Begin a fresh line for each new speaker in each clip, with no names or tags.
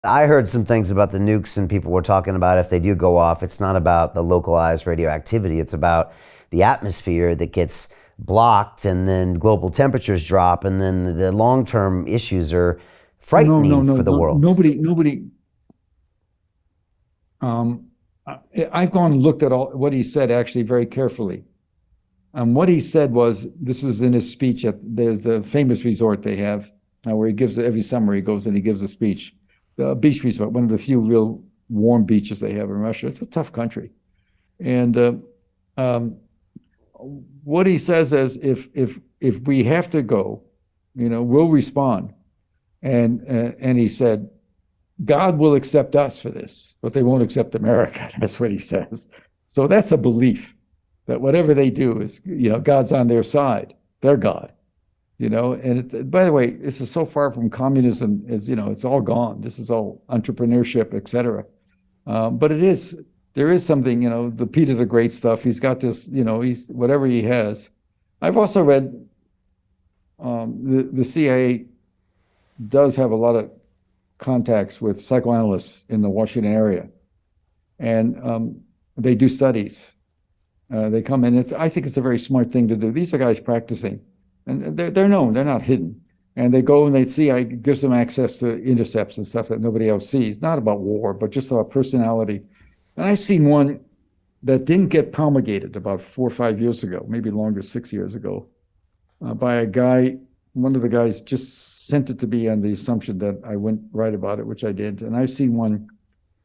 I heard some things about the nukes, and people were talking about if they do go off, it's not about the localized radioactivity, it's about the atmosphere that gets blocked, and then global temperatures drop, and then the long term issues are
No, no,
frightening
no,
for the
no.
world.
Nobody. Um, I've gone and looked at all what he said actually very carefully. And what he said was, this was in his speech at there's the famous resort they have where he gives every summer he goes and he gives a speech. The beach resort, one of the few real warm beaches they have in Russia. It's a tough country, and um, what he says is, if we have to go, we'll respond. And he said, God will accept us for this, but they won't accept America. That's what he says. So that's a belief that whatever they do is, God's on their side. They're God, And by the way, this is so far from communism. It's all gone. This is all entrepreneurship, et cetera. But there is something, the Peter the Great stuff. He's got this, he's whatever he has. I've also read the CIA does have a lot of contacts with psychoanalysts in the Washington area, and they do studies. They come in. I think it's a very smart thing to do. These are guys practicing, and they're known. They're not hidden. And they go and they see. I gives them access to intercepts and stuff that nobody else sees. Not about war, but just about personality. And I've seen one that didn't get promulgated about 4 or 5 years ago, maybe longer, 6 years ago, by a guy. One of the guys just sent it to me on the assumption that I wouldn't write about it, which I did. And I've seen one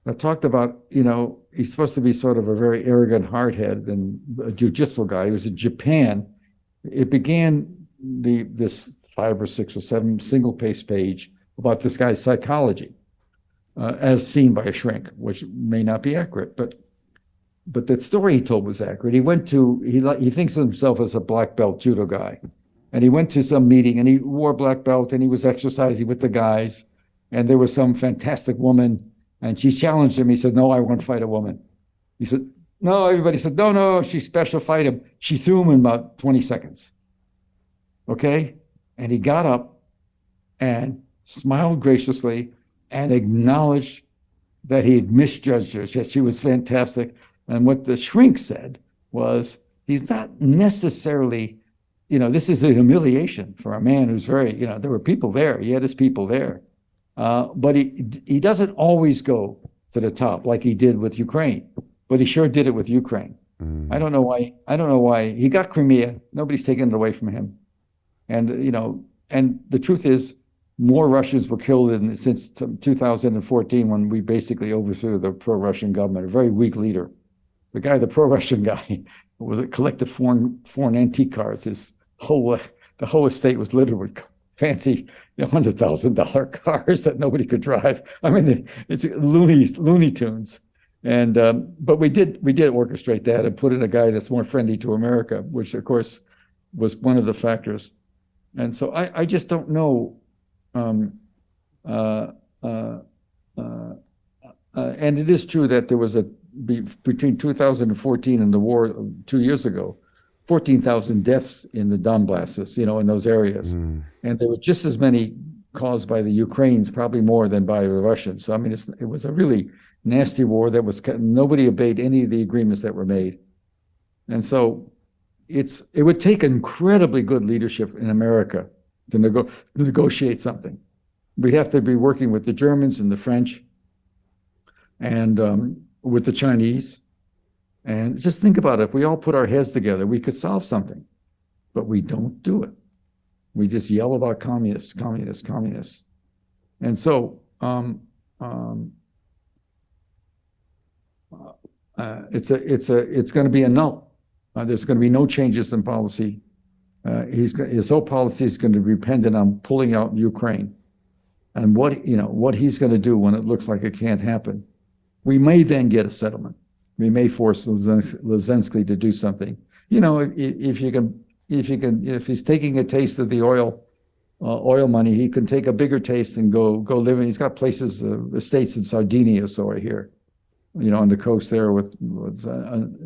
that talked about, he's supposed to be sort of a very arrogant hardhead and a judicial guy. He was in Japan. It began this 5 or 6 or 7 single page about this guy's psychology, as seen by a shrink, which may not be accurate, but the story he told was accurate. He thinks of himself as a black belt judo guy. And he went to some meeting and he wore black belt and he was exercising with the guys. And there was some fantastic woman and she challenged him. He said, no, I won't fight a woman. He said, no, everybody said, no, no, she's special, fight him. She threw him in about 20 seconds. Okay. And he got up and smiled graciously and acknowledged that he had misjudged her, that she was fantastic. And what the shrink said was, he's not necessarily, this is a humiliation for a man who's very, there were people there. He had his people there. But he doesn't always go to the top like he did with Ukraine, but he sure did it with Ukraine.
Mm.
I don't know why. I don't know why he got Crimea. Nobody's taken it away from him. And, and the truth is, more Russians were killed since 2014 when we basically overthrew the pro-Russian government, a very weak leader. The pro-Russian guy was collected foreign antique cars. The whole estate was littered with fancy $100,000 cars that nobody could drive. I mean, it's Looney Tunes. And but we did orchestrate that and put in a guy that's more friendly to America, which of course was one of the factors. And so I just don't know. And it is true that there was between 2014 and the war 2 years ago, 14,000 deaths in the Donbasses, in those areas.
Mm.
And there were just as many caused by the Ukrainians, probably more than by the Russians. So, I mean, it was a really nasty war nobody obeyed any of the agreements that were made. And so it would take incredibly good leadership in America to negotiate something. We'd have to be working with the Germans and the French and with the Chinese. And just think about it. If we all put our heads together, we could solve something, but we don't do it. We just yell about communists, communists, communists. And so it's going to be a null. There's going to be no changes in policy. His whole policy is going to be dependent on pulling out Ukraine, and what he's going to do when it looks like it can't happen. We may then get a settlement. We may force Zelensky to do something. If he's taking a taste of the oil money, he can take a bigger taste and go live in. He's got places, estates in Sardinia, so I hear, on the coast there with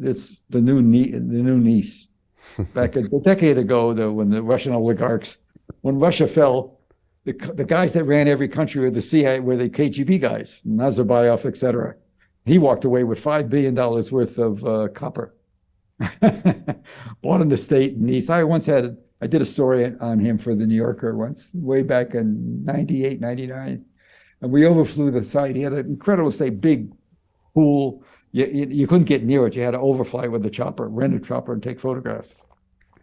it's the new Nice. Back a decade ago, when the Russian oligarchs, when Russia fell, the guys that ran every country were the CIA, were the KGB guys, Nazarbayev, et cetera. He walked away with $5 billion worth of copper. Bought an estate in Nice. I did a story on him for the New Yorker once, way back in 98, 99. And we overflew the site. He had an incredible estate, big pool. You couldn't get near it. You had to overfly with the chopper, rent a chopper and take photographs.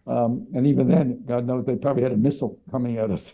And even then, God knows, they probably had a missile coming at us.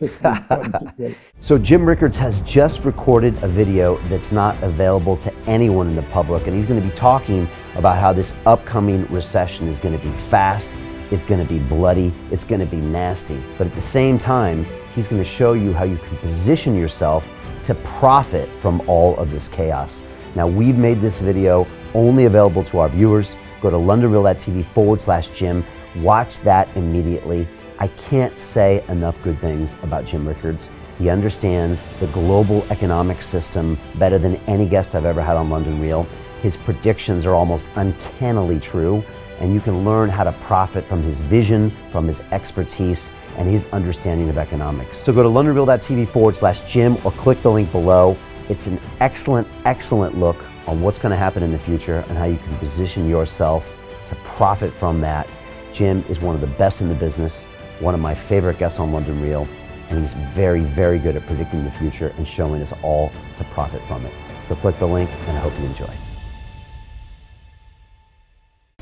So Jim Rickards has just recorded a video that's not available to anyone in the public, and he's going to be talking about how this upcoming recession is going to be fast, it's going to be bloody, it's going to be nasty. But at the same time, he's going to show you how you can position yourself to profit from all of this chaos. Now, we've made this video only available to our viewers. Go to londonreal.tv/Jim. Watch that immediately. I can't say enough good things about Jim Rickards. He understands the global economic system better than any guest I've ever had on London Real. His predictions are almost uncannily true, and you can learn how to profit from his vision, from his expertise, and his understanding of economics. So go to londonreal.tv/Jim or click the link below. It's an excellent, excellent look on what's going to happen in the future and how you can position yourself to profit from that. Jim is one of the best in the business, one of my favorite guests on London Real, and he's very, very good at predicting the future and showing us all to profit from it. So click the link, and I hope you enjoy.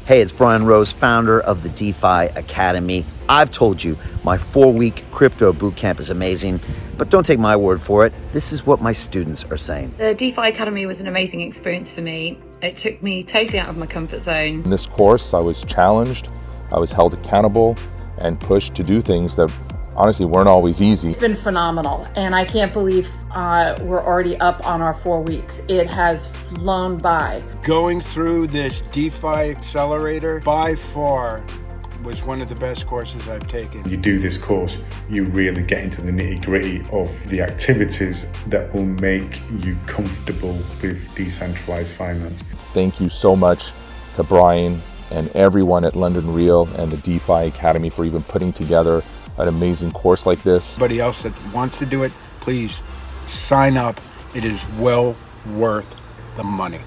Hey, it's Brian Rose, founder of the DeFi Academy. I've told you my 4-week crypto bootcamp is amazing, but don't take my word for it. This is what my students are saying.
The DeFi Academy was an amazing experience for me. It took me totally out of my comfort zone.
In this course, I was challenged, I was held accountable, and pushed to do things that honestly weren't always easy.
It's been phenomenal, and I can't believe we're already up on our 4 weeks. It has flown by.
Going through this DeFi accelerator by far was one of the best courses I've taken.
You do this course, you really get into the nitty-gritty of the activities that will make you comfortable with decentralized finance.
Thank you so much to Brian and everyone at London Real and the DeFi Academy for even putting together an amazing course like this.
Anybody else that wants to do it, please sign up. It is well worth the money.